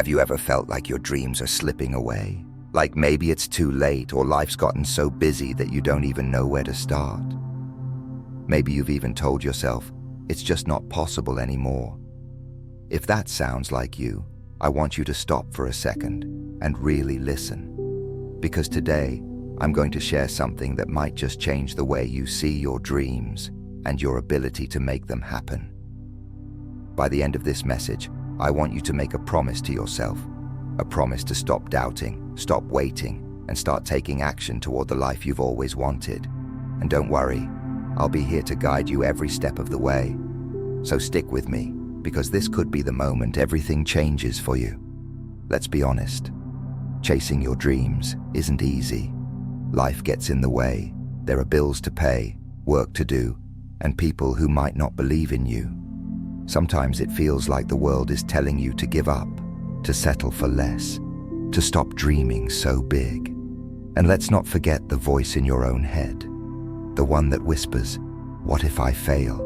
Have you ever felt like your dreams are slipping away? Like maybe it's too late or life's gotten so busy that you don't even know where to start? Maybe you've even told yourself, it's just not possible anymore. If that sounds like you, I want you to stop for a second and really listen. Because today, I'm going to share something that might just change the way you see your dreams and your ability to make them happen. By the end of this message, I want you to make a promise to yourself, a promise to stop doubting, stop waiting, and start taking action toward the life you've always wanted. And don't worry, I'll be here to guide you every step of the way. So stick with me, because this could be the moment everything changes for you. Let's be honest, chasing your dreams isn't easy. Life gets in the way. There are bills to pay, work to do, and people who might not believe in you. Sometimes it feels like the world is telling you to give up, to settle for less, to stop dreaming so big. And let's not forget the voice in your own head, the one that whispers, "What if I fail?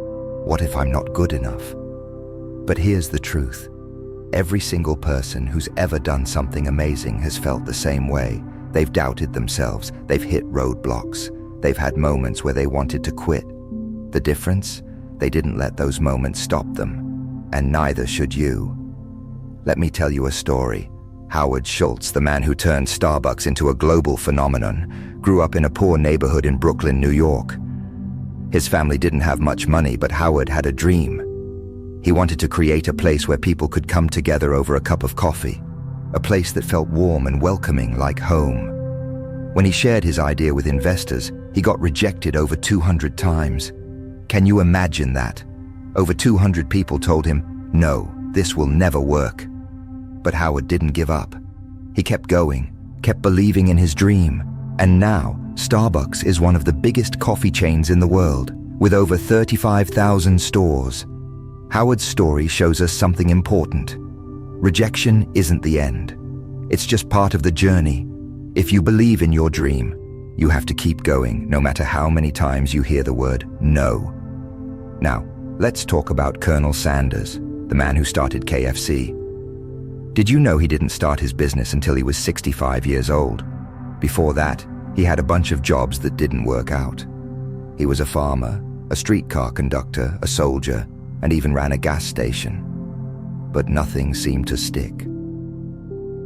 What if I'm not good enough?" But here's the truth. Every single person who's ever done something amazing has felt the same way. They've doubted themselves, they've hit roadblocks, they've had moments where they wanted to quit. The difference? They didn't let those moments stop them, and neither should you. Let me tell you a story. Howard Schultz, the man who turned Starbucks into a global phenomenon, grew up in a poor neighborhood in Brooklyn, New York. His family didn't have much money, but Howard had a dream. He wanted to create a place where people could come together over a cup of coffee, a place that felt warm and welcoming like home. When he shared his idea with investors, he got rejected over 200 times. Can you imagine that? Over 200 people told him, "No, this will never work." But Howard didn't give up. He kept going, kept believing in his dream, and now Starbucks is one of the biggest coffee chains in the world, with over 35,000 stores. Howard's story shows us something important. Rejection isn't the end. It's just part of the journey. If you believe in your dream, you have to keep going, no matter how many times you hear the word no. Now, let's talk about Colonel Sanders, the man who started KFC. Did you know he didn't start his business until he was 65 years old? Before that, he had a bunch of jobs that didn't work out. He was a farmer, a streetcar conductor, a soldier, and even ran a gas station. But nothing seemed to stick.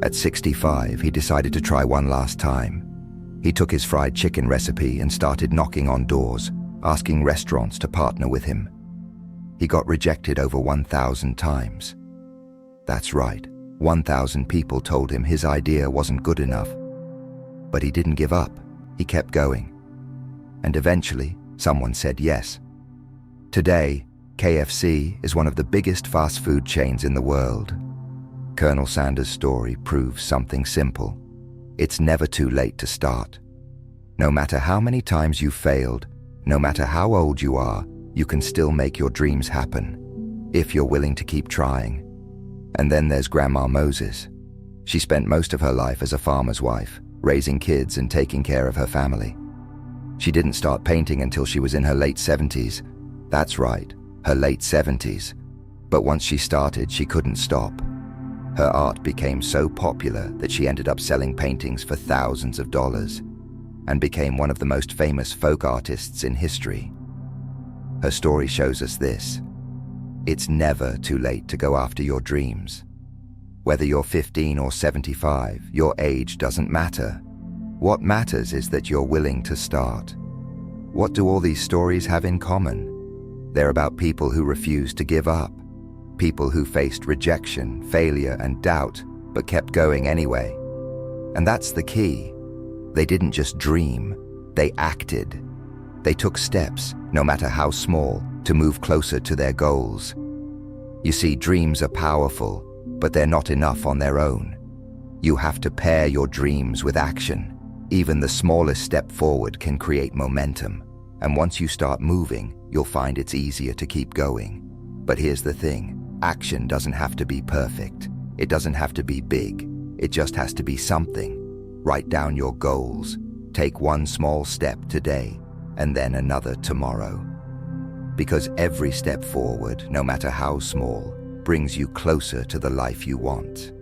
At 65, he decided to try one last time. He took his fried chicken recipe and started knocking on doors, asking restaurants to partner with him. He got rejected over 1,000 times. That's right, 1,000 people told him his idea wasn't good enough. But he didn't give up, he kept going. And eventually, someone said yes. Today, KFC is one of the biggest fast food chains in the world. Colonel Sanders' story proves something simple. It's never too late to start. No matter how many times you've failed, no matter how old you are, you can still make your dreams happen, if you're willing to keep trying. And then there's Grandma Moses. She spent most of her life as a farmer's wife, raising kids and taking care of her family. She didn't start painting until she was in her late 70s. That's right, her late 70s. But once she started, she couldn't stop. Her art became so popular that she ended up selling paintings for thousands of dollars and became one of the most famous folk artists in history. Her story shows us this. It's never too late to go after your dreams. Whether you're 15 or 75, your age doesn't matter. What matters is that you're willing to start. What do all these stories have in common? They're about people who refused to give up, people who faced rejection, failure, and doubt, but kept going anyway. And that's the key. They didn't just dream, they acted. They took steps, no matter how small, to move closer to their goals. You see, dreams are powerful, but they're not enough on their own. You have to pair your dreams with action. Even the smallest step forward can create momentum. And once you start moving, you'll find it's easier to keep going. But here's the thing, action doesn't have to be perfect. It doesn't have to be big. It just has to be something. Write down your goals. Take one small step today, and then another tomorrow. Because every step forward, no matter how small, brings you closer to the life you want.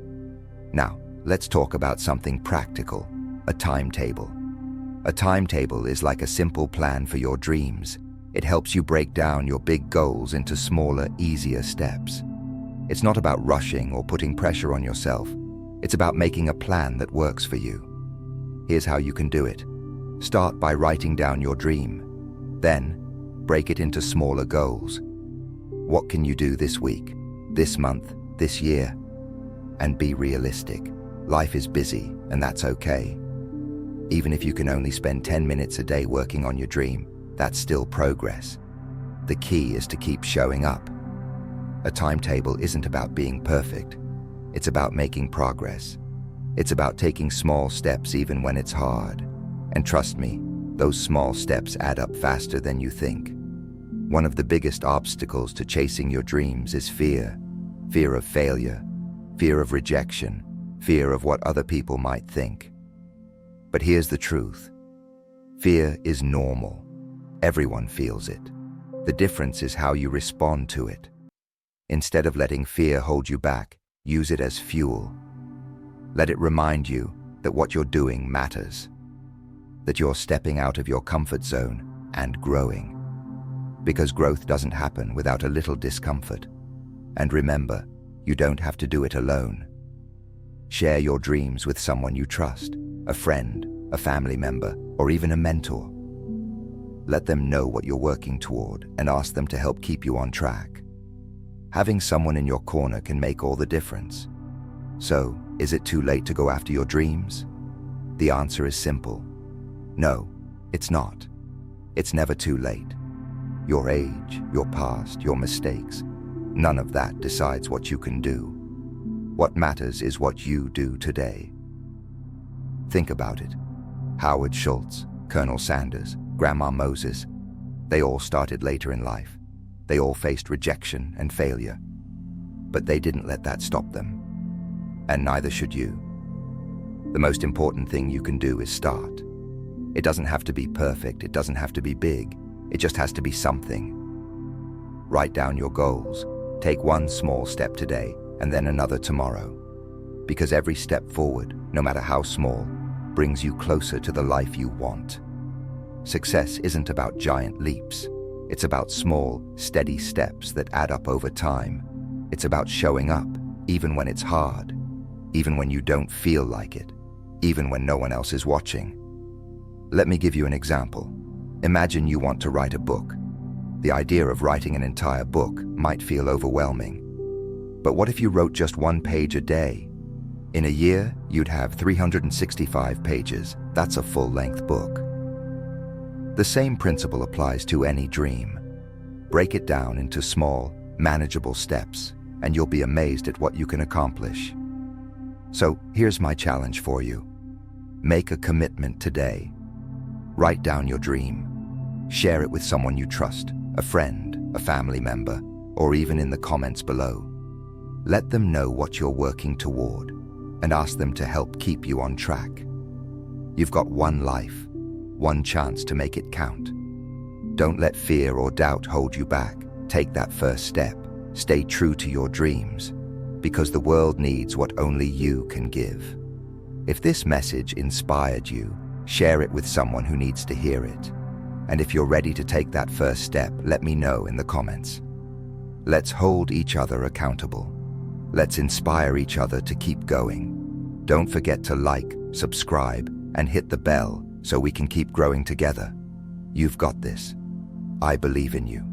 Now, let's talk about something practical, a timetable. A timetable is like a simple plan for your dreams. It helps you break down your big goals into smaller, easier steps. It's not about rushing or putting pressure on yourself. It's about making a plan that works for you. Here's how you can do it. Start by writing down your dream. Then, break it into smaller goals. What can you do this week, this month, this year? And be realistic. Life is busy, and that's okay. Even if you can only spend 10 minutes a day working on your dream, that's still progress. The key is to keep showing up. A timetable isn't about being perfect. It's about making progress. It's about taking small steps even when it's hard. And trust me, those small steps add up faster than you think. One of the biggest obstacles to chasing your dreams is fear. Fear of failure, fear of rejection, fear of what other people might think. But here's the truth. Fear is normal. Everyone feels it. The difference is how you respond to it. Instead of letting fear hold you back, use it as fuel. Let it remind you that what you're doing matters, that you're stepping out of your comfort zone and growing. Because growth doesn't happen without a little discomfort. And remember, you don't have to do it alone. Share your dreams with someone you trust, a friend, a family member, or even a mentor. Let them know what you're working toward and ask them to help keep you on track. Having someone in your corner can make all the difference. So, is it too late to go after your dreams? The answer is simple. No, it's not. It's never too late. Your age, your past, your mistakes, none of that decides what you can do. What matters is what you do today. Think about it. Howard Schultz, Colonel Sanders, Grandma Moses, they all started later in life. They all faced rejection and failure. But they didn't let that stop them. And neither should you. The most important thing you can do is start. It doesn't have to be perfect, it doesn't have to be big, it just has to be something. Write down your goals. Take one small step today and then another tomorrow. Because every step forward, no matter how small, brings you closer to the life you want. Success isn't about giant leaps. It's about small, steady steps that add up over time. It's about showing up, even when it's hard, even when you don't feel like it, even when no one else is watching. Let me give you an example. Imagine you want to write a book. The idea of writing an entire book might feel overwhelming. But what if you wrote just one page a day? In a year, you'd have 365 pages. That's a full-length book. The same principle applies to any dream. Break it down into small, manageable steps, and you'll be amazed at what you can accomplish. So, here's my challenge for you. Make a commitment today. Write down your dream. Share it with someone you trust, a friend, a family member, or even in the comments below. Let them know what you're working toward, and ask them to help keep you on track. You've got one life, one chance to make it count. Don't let fear or doubt hold you back. Take that first step. Stay true to your dreams, because the world needs what only you can give. If this message inspired you, share it with someone who needs to hear it. And if you're ready to take that first step, let me know in the comments. Let's hold each other accountable. Let's inspire each other to keep going. Don't forget to like, subscribe, and hit the bell so we can keep growing together. You've got this. I believe in you.